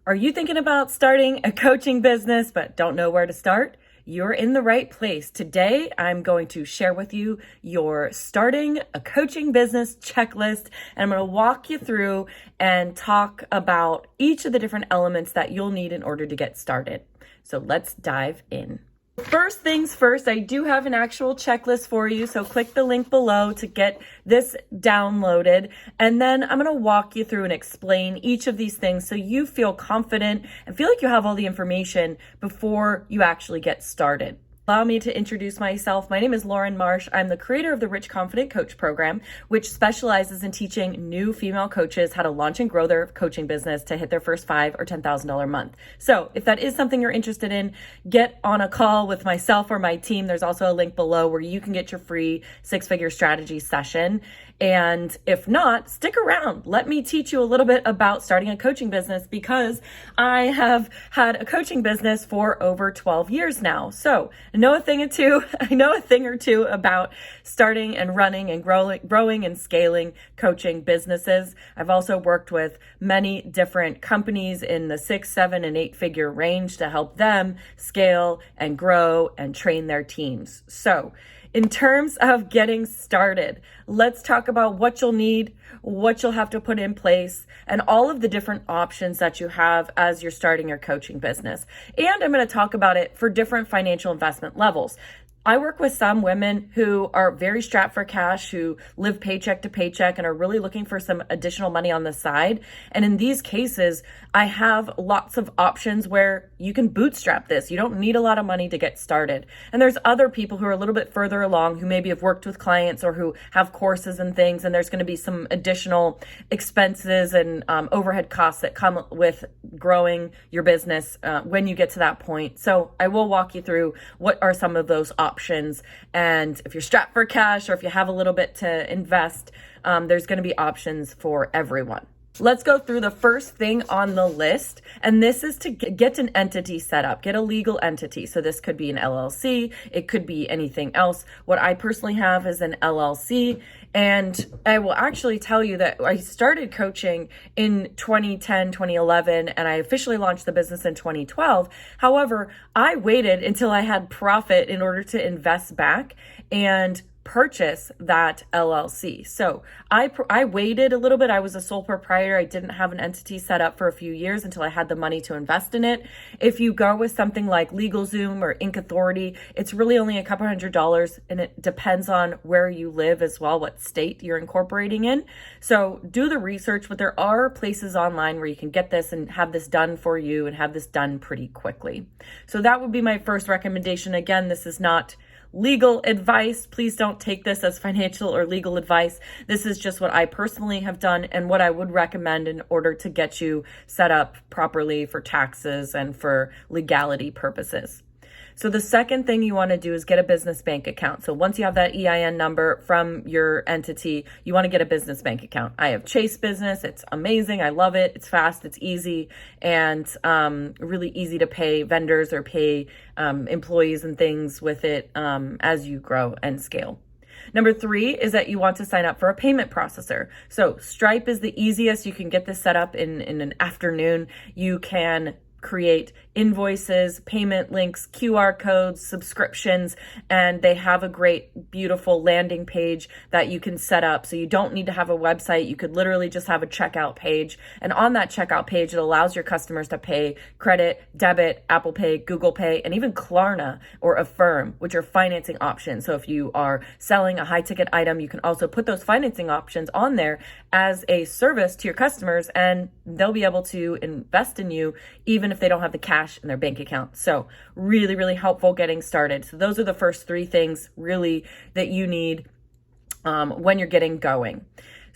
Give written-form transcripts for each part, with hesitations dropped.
Are you thinking about starting a coaching business but don't know where to start? You're in the right place. Today, I'm going to share with you your starting a coaching business checklist, and I'm going to walk you through and talk about each of the different elements that you'll need in order to get started. So let's dive in. First things first, I do have an actual checklist for you, so click the link below to get this downloaded, and then I'm going to walk you through and explain each of these things so you feel confident and feel like you have all the information before you actually get started. Allow me to introduce myself. My name is Lauren Marsh. I'm the creator of the Rich Confident Coach program, which specializes in teaching new female coaches how to launch and grow their coaching business to hit their first $5,000 or $10,000 a month. So if that is something you're interested in, get on a call with myself or my team. There's also a link below where you can get your free 6-figure strategy session. And if not, stick around. Let me teach you a little bit about starting a coaching business, because I have had a coaching business for over 12 years now. So I know a thing or two about starting and running and growing and scaling coaching businesses. I've also worked with many different companies in the 6, 7, and 8-figure range to help them scale and grow and train their teams. So in terms of getting started, let's talk about what you'll need, what you'll have to put in place, and all of the different options that you have as you're starting your coaching business. And I'm going to talk about it for different financial investment levels. I work with some women who are very strapped for cash, who live paycheck to paycheck and are really looking for some additional money on the side. And in these cases, I have lots of options where you can bootstrap this. You don't need a lot of money to get started. And there's other people who are a little bit further along, who maybe have worked with clients or who have courses and things. And there's going to be some additional expenses and overhead costs that come with growing your business when you get to that point. So I will walk you through what are some of those options. And if you're strapped for cash or if you have a little bit to invest, there's going to be options for everyone. Let's go through the first thing on the list, and this is to get an entity set up, get a legal entity. So this could be an LLC, it could be anything else. What I personally have is an LLC, and I will actually tell you that I started coaching in 2010, 2011, and I officially launched the business in 2012. However, I waited until I had profit in order to invest back and purchase that LLC. So I waited a little bit. I was a sole proprietor. I didn't have an entity set up for a few years until I had the money to invest in it. If you go with something like LegalZoom or Inc. Authority, it's really only a couple $100, and it depends on where you live as well, what state you're incorporating in. So do the research, but there are places online where you can get this and have this done for you and have this done pretty quickly. So that would be my first recommendation. Again, this is not legal advice. Please don't take this as financial or legal advice. This is just what I personally have done and what I would recommend in order to get you set up properly for taxes and for legality purposes. So the second thing you want to do is get a business bank account. So once you have that EIN number from your entity, you want to get a business bank account. I have Chase Business. It's amazing. I love it. It's fast. It's easy, and really easy to pay vendors or pay employees and things with it as you grow and scale. Number 3 is that you want to sign up for a payment processor. So Stripe is the easiest. You can get this set up in an afternoon. You can create invoices, payment links, QR codes, subscriptions, and they have a great, beautiful landing page that you can set up. So you don't need to have a website. You could literally just have a checkout page. And on that checkout page, it allows your customers to pay credit, debit, Apple Pay, Google Pay, and even Klarna or Affirm, which are financing options. So if you are selling a high ticket item, you can also put those financing options on there as a service to your customers, and they'll be able to invest in you even if they don't have the cash in their bank account. So really, really helpful getting started. So those are the first 3 things really that you need when you're getting going.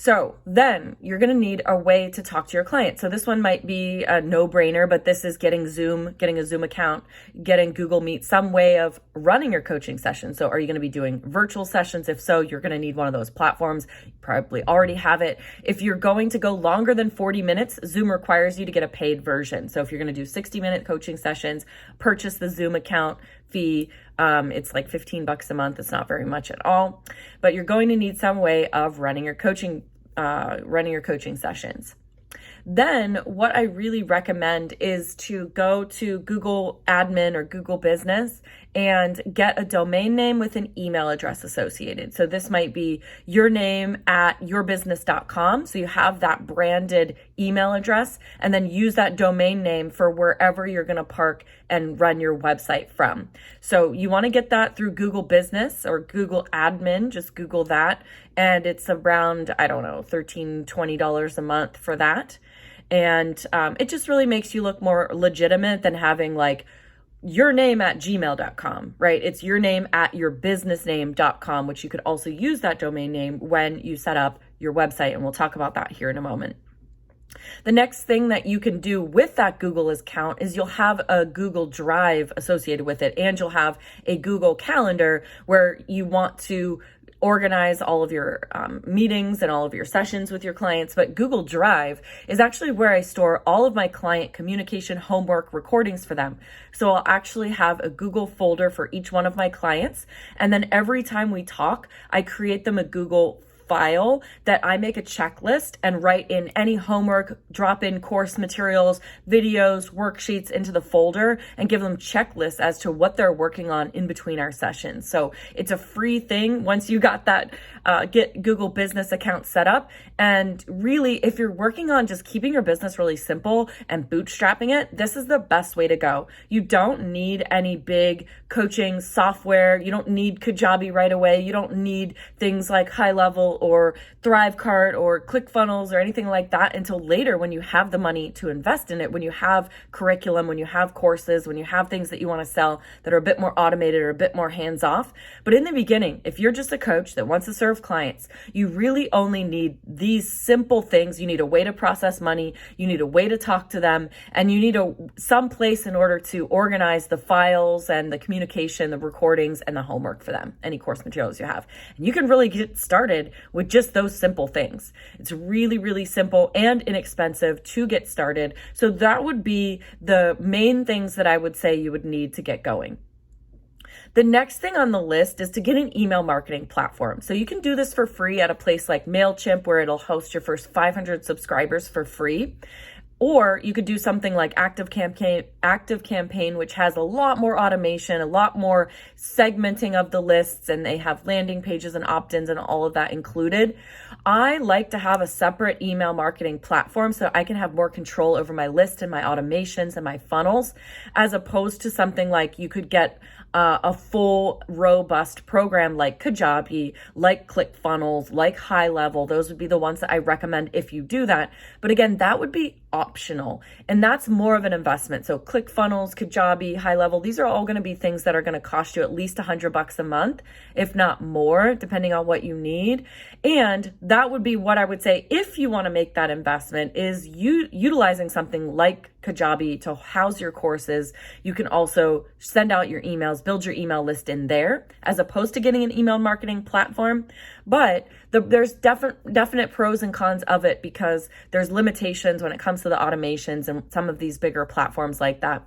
So then you're going to need a way to talk to your client. So this one might be a no-brainer, but this is getting a Zoom account, getting Google Meet, some way of running your coaching session. So are you going to be doing virtual sessions? If so, you're going to need one of those platforms. You probably already have it. If you're going to go longer than 40 minutes, Zoom requires you to get a paid version. So if you're going to do 60-minute coaching sessions, purchase the Zoom account fee. It's like $15 a month. It's not very much at all, but you're going to need some way of running your coaching sessions. Then what I really recommend is to go to Google Admin or Google Business and get a domain name with an email address associated. So this might be your name at yourbusiness.com. So you have that branded email address, and then use that domain name for wherever you're going to park and run your website from. So you want to get that through Google Business or Google Admin. Just Google that. And it's around, I don't know, $13, $20 a month for that. And it just really makes you look more legitimate than having like your name at gmail.com, right? It's your name at yourbusinessname.com, which you could also use that domain name when you set up your website. And we'll talk about that here in a moment. The next thing that you can do with that Google account is you'll have a Google Drive associated with it, and you'll have a Google Calendar where you want to organize all of your meetings and all of your sessions with your clients. But Google Drive is actually where I store all of my client communication, homework, recordings for them. So I'll actually have a Google folder for each one of my clients. And then every time we talk, I create them a Google file that I make a checklist and write in any homework, drop in course materials, videos, worksheets into the folder, and give them checklists as to what they're working on in between our sessions. So it's a free thing once you got that get Google Business account set up. And really, if you're working on just keeping your business really simple and bootstrapping it, this is the best way to go. You don't need any big coaching software. You don't need Kajabi right away. You don't need things like High Level or ThriveCart or ClickFunnels or anything like that until later, when you have the money to invest in it, when you have curriculum, when you have courses, when you have things that you want to sell that are a bit more automated or a bit more hands-off. But in the beginning, if you're just a coach that wants to serve clients, you really only need these simple things. You need a way to process money, you need a way to talk to them, and you need some place in order to organize the files and the communication, the recordings, and the homework for them, any course materials you have. And you can really get started with just those simple things. It's really, really simple and inexpensive to get started. So that would be the main things that I would say you would need to get going. The next thing on the list is to get an email marketing platform. So you can do this for free at a place like MailChimp, where it'll host your first 500 subscribers for free. Or you could do something like ActiveCampaign, which has a lot more automation, a lot more segmenting of the lists, and they have landing pages and opt-ins and all of that included. I like to have a separate email marketing platform so I can have more control over my list and my automations and my funnels, as opposed to something like you could get a full robust program like Kajabi, like ClickFunnels, like High Level. Those would be the ones that I recommend if you do that. But again, that would be optional, and that's more of an investment. So ClickFunnels, Kajabi, High Level, these are all going to be things that are going to cost you at least $100 a month, if not more, depending on what you need. And that would be what I would say if you want to make that investment, is utilizing something like Kajabi to house your courses. You can also send out your emails, build your email list in there, as opposed to getting an email marketing platform. But there's definite pros and cons of it, because there's limitations when it comes to the automations and some of these bigger platforms like that.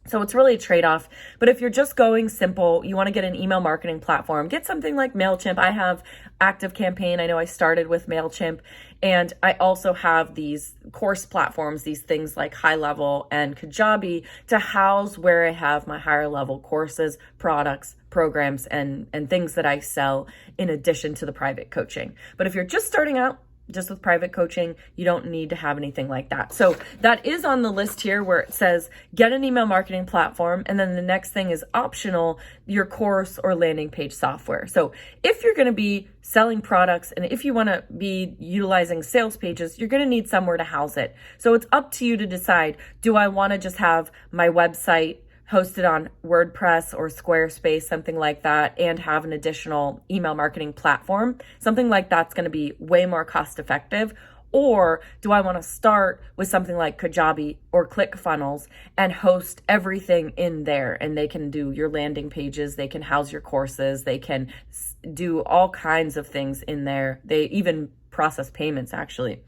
So it's really a trade-off. But if you're just going simple, you want to get an email marketing platform, get something like MailChimp. I have ActiveCampaign. I know I started with MailChimp, and I also have these course platforms, these things like High Level and Kajabi, to house where I have my higher level courses, products, programs, and things that I sell in addition to the private coaching. But if you're just starting out, just with private coaching, you don't need to have anything like that. So that is on the list here, where it says get an email marketing platform. And then the next thing is optional, your course or landing page software. So if you're going to be selling products, and if you want to be utilizing sales pages, you're going to need somewhere to house it. So it's up to you to decide, do I want to just have my website hosted on WordPress or Squarespace, something like that, and have an additional email marketing platform? Something like that's going to be way more cost effective. Or do I want to start with something like Kajabi or ClickFunnels and host everything in there? And they can do your landing pages, they can house your courses, they can do all kinds of things in there. They even process payments, actually.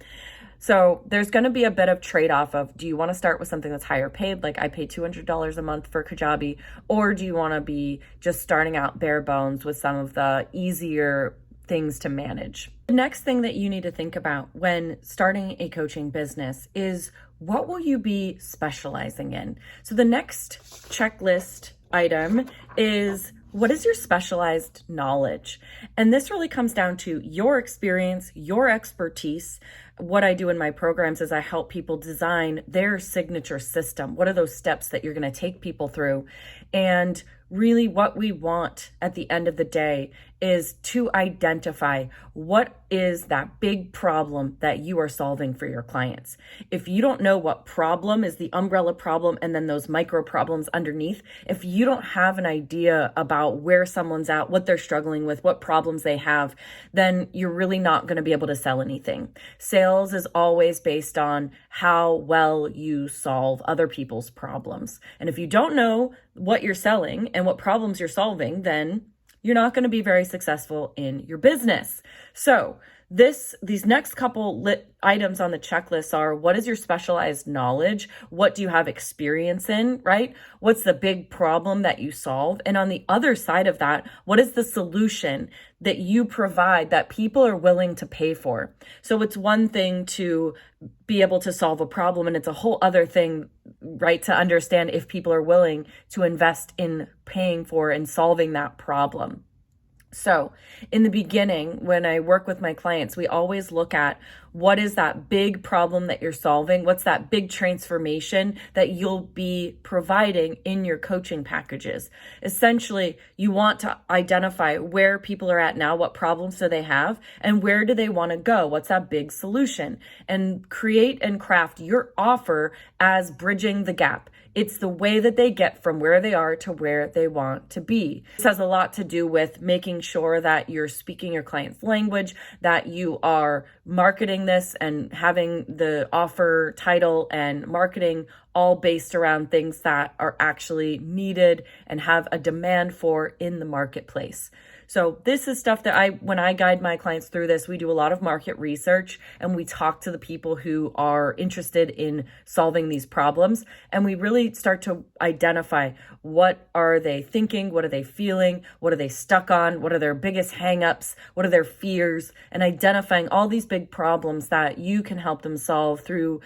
So there's going to be a bit of trade-off of, do you want to start with something that's higher paid, like I pay $200 a month for Kajabi, or do you want to be just starting out bare bones with some of the easier things to manage. The next thing that you need to think about when starting a coaching business is, what will you be specializing in? So the next checklist item is, what is your specialized knowledge? And this really comes down to your experience, your expertise. What I do in my programs is I help people design their signature system. What are those steps that you're going to take people through? And really what we want at the end of the day is to identify what is that big problem that you are solving for your clients. If you don't know what problem is the umbrella problem and then those micro problems underneath, if you don't have an idea about where someone's at, what they're struggling with, what problems they have, then you're really not going to be able to sell anything. Sales is always based on how well you solve other people's problems. And if you don't know what you're selling and what problems you're solving, then you're not going to be very successful in your business. So these next couple items on the checklist are, what is your specialized knowledge? What do you have experience in, right? What's the big problem that you solve? And on the other side of that, what is the solution that you provide that people are willing to pay for? So it's one thing to be able to solve a problem, and it's a whole other thing, right, to understand if people are willing to invest in paying for and solving that problem. So in the beginning, when I work with my clients, we always look at, what is that big problem that you're solving? What's that big transformation that you'll be providing in your coaching packages? Essentially, you want to identify where people are at now, what problems do they have, and where do they want to go? What's that big solution? And create and craft your offer as bridging the gap. It's the way that they get from where they are to where they want to be. This has a lot to do with making sure that you're speaking your client's language, that you are marketing this and having the offer title and marketing all based around things that are actually needed and have a demand for in the marketplace. So this is stuff that when I guide my clients through this, we do a lot of market research and we talk to the people who are interested in solving these problems. And we really start to identify, what are they thinking? What are they feeling? What are they stuck on? What are their biggest hangups? What are their fears? And identifying all these big problems that you can help them solve through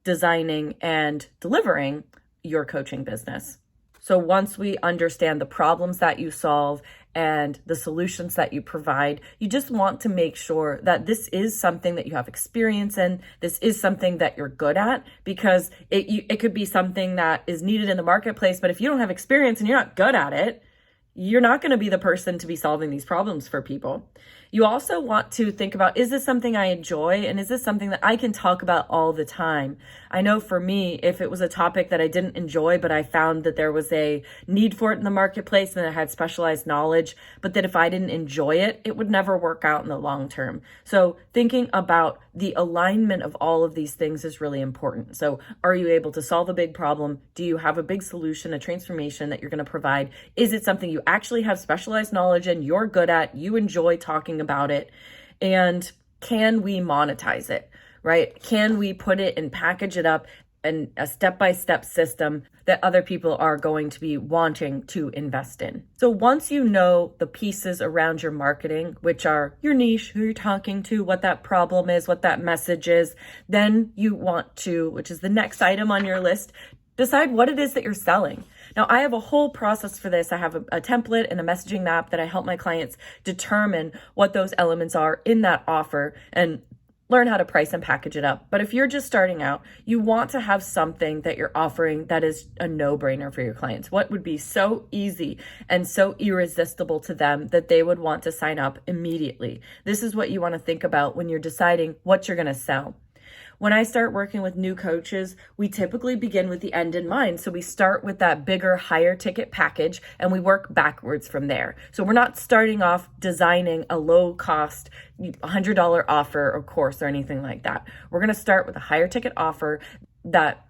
designing and delivering your coaching business. So once we understand the problems that you solve and the solutions that you provide, you just want to make sure that this is something that you have experience in. This is something that you're good at, because it could be something that is needed in the marketplace, but if you don't have experience and you're not good at it, you're not going to be the person to be solving these problems for people. You also want to think about, is this something I enjoy? And is this something that I can talk about all the time? I know for me, if it was a topic that I didn't enjoy, but I found that there was a need for it in the marketplace and I had specialized knowledge, but that if I didn't enjoy it, it would never work out in the long term. So thinking about the alignment of all of these things is really important. So are you able to solve a big problem? Do you have a big solution, a transformation that you're going to provide? Is it something you actually have specialized knowledge in, you're good at, you enjoy talking about it? And can we monetize it, right? Can we put it and package it up in a step-by-step system that other people are going to be wanting to invest in? So once you know the pieces around your marketing, which are your niche, who you're talking to, what that problem is, what that message is, then you want to, which is the next item on your list, decide what it is that you're selling. Now, I have a whole process for this. I have a template and a messaging map that I help my clients determine what those elements are in that offer and learn how to price and package it up. But if you're just starting out, you want to have something that you're offering that is a no-brainer for your clients. What would be so easy and so irresistible to them that they would want to sign up immediately? This is what you want to think about when you're deciding what you're going to sell. When I start working with new coaches, we typically begin with the end in mind. So we start with that bigger, higher ticket package and we work backwards from there. So we're not starting off designing a low cost $100 offer or course or anything like that. We're going to start with a higher ticket offer that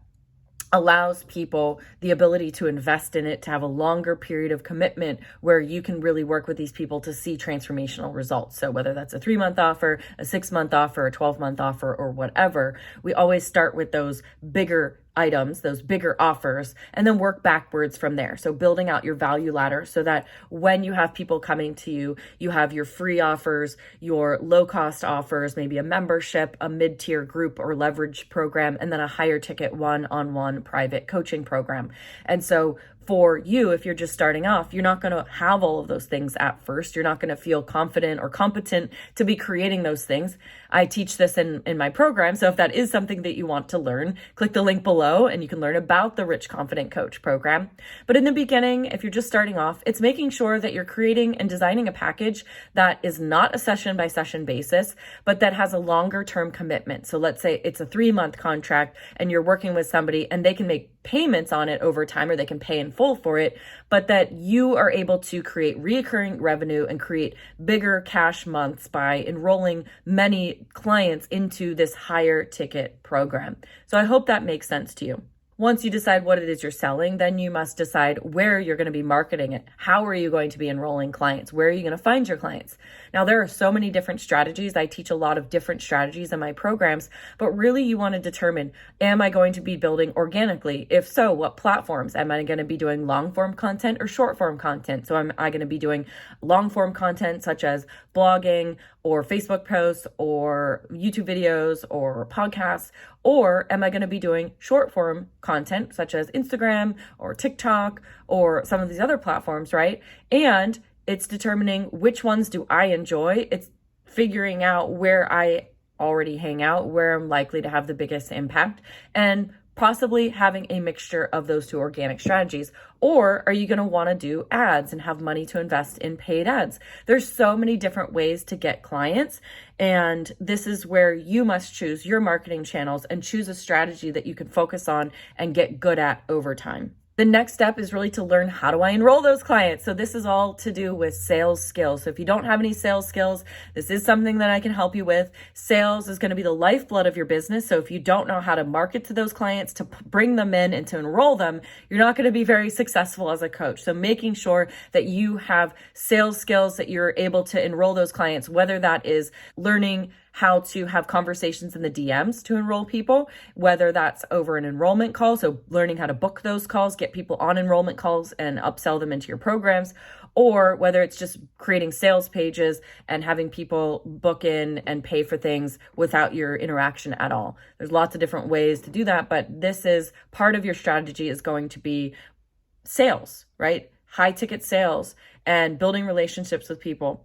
allows people the ability to invest in it, to have a longer period of commitment where you can really work with these people to see transformational results. So whether that's a 3-month offer, a 6-month offer, a 12-month offer, or whatever, we always start with those bigger items, those bigger offers, and then work backwards from there. So building out your value ladder so that when you have people coming to you, you have your free offers, your low cost offers, maybe a membership, a mid-tier group or leverage program, and then a higher ticket one-on-one private coaching program. And so for you, if you're just starting off, you're not going to have all of those things at first. You're not going to feel confident or competent to be creating those things. I teach this in my program. So if that is something that you want to learn, click the link below and you can learn about the Rich Confident Coach program. But in the beginning, if you're just starting off, it's making sure that you're creating and designing a package that is not a session by session basis, but that has a longer term commitment. So let's say it's a 3-month contract and you're working with somebody and they can make payments on it over time, or they can pay in full for it, but that you are able to create recurring revenue and create bigger cash months by enrolling many clients into this higher ticket program. So I hope that makes sense to you. Once you decide what it is you're selling, then you must decide where you're going to be marketing it. How are you going to be enrolling clients? Where are you going to find your clients? Now, there are so many different strategies. I teach a lot of different strategies in my programs, but really you want to determine, am I going to be building organically? If so, what platforms? Am I going to be doing long form content or short form content? So am I going to be doing long form content such as blogging or Facebook posts or YouTube videos or podcasts? Or am I going to be doing short form content such as Instagram or TikTok or some of these other platforms, right? And it's determining which ones do I enjoy. It's figuring out where I already hang out, where I'm likely to have the biggest impact, and possibly having a mixture of those two organic strategies. Or are you going to want to do ads and have money to invest in paid ads? There's so many different ways to get clients. And this is where you must choose your marketing channels and choose a strategy that you can focus on and get good at over time. The next step is really to learn, how do I enroll those clients? So this is all to do with sales skills. So if you don't have any sales skills, this is something that I can help you with. Sales is going to be the lifeblood of your business. So if you don't know how to market to those clients, to bring them in and to enroll them, you're not going to be very successful as a coach. So making sure that you have sales skills, that you're able to enroll those clients, whether that is learning how to have conversations in the DMs to enroll people, whether that's over an enrollment call, so learning how to book those calls, get people on enrollment calls and upsell them into your programs, or whether it's just creating sales pages and having people book in and pay for things without your interaction at all. There's lots of different ways to do that, but this is part of your strategy is going to be sales, right? High ticket sales and building relationships with people.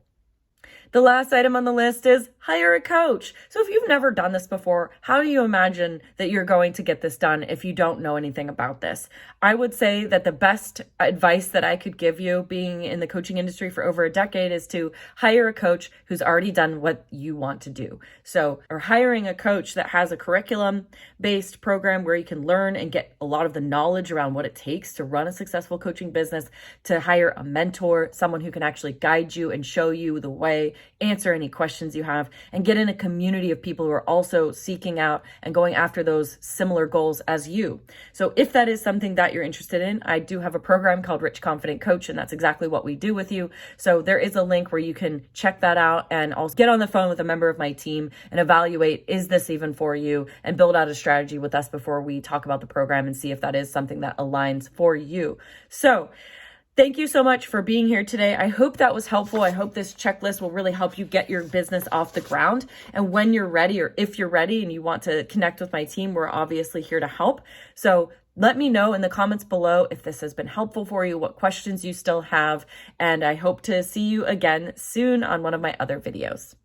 The last item on the list is hire a coach. So if you've never done this before, how do you imagine that you're going to get this done if you don't know anything about this? I would say that the best advice that I could give you, being in the coaching industry for over a decade, is to hire a coach who's already done what you want to do. So, or hiring a coach that has a curriculum-based program where you can learn and get a lot of the knowledge around what it takes to run a successful coaching business, to hire a mentor, someone who can actually guide you and show you the way, answer any questions you have, and get in a community of people who are also seeking out and going after those similar goals as you. So if that is something that you're interested in, I do have a program called Rich Confident Coach, and that's exactly what we do with you. So there is a link where you can check that out, and I'll get on the phone with a member of my team and evaluate, is this even for you, and build out a strategy with us before we talk about the program and see if that is something that aligns for you. So thank you so much for being here today. I hope that was helpful. I hope this checklist will really help you get your business off the ground. And when you're ready, or if you're ready and you want to connect with my team, we're obviously here to help. So let me know in the comments below if this has been helpful for you, what questions you still have, and I hope to see you again soon on one of my other videos.